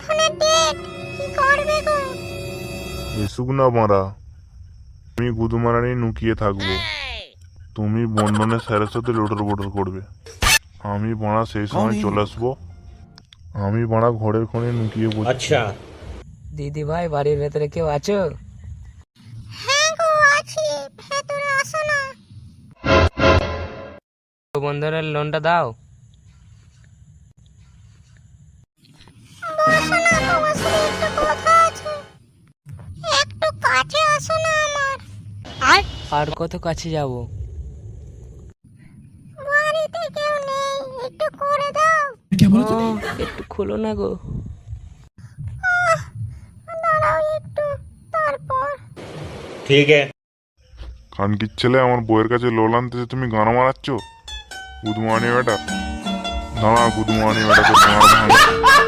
বন্ধনের ডেট কি করবে গো? এসুক না মারা, আমি গুদুমারানি নুকিয়ে থাকবো, তুমি বন্ধনের স্যারের সাথে লোটর বোটর করবে। আমি বাড়া সেই সময় চলে আসবো। আমি বাড়া ঘরের কোণে লুকিয়ে বসে। আচ্ছা দিদি ভাই বাড়ির ভেতরে কেউ আছো? হ্যাঁ গো আছি, ভেতরে আসো না। বন্ধনের লোনটা দাও। বসো না, তোমার সাথে একটু কথা আছে। একটু কাছে আসো না আমার। আর কত কাছে যাব? বাড়িতে কেউ নেই, একটু করে দাও। একটু খোলো না গো। দাঁড়াও একটু, তারপর। ঠিক है খানকির ছেলে, আমার বইয়ের কাছে লোল আনতেছে, তুমি গানা মারাচ্ছ? গুদমানি বেটা, দাঁড়া গুদমানি বেটা, তোর গাঁড় ভাঙা।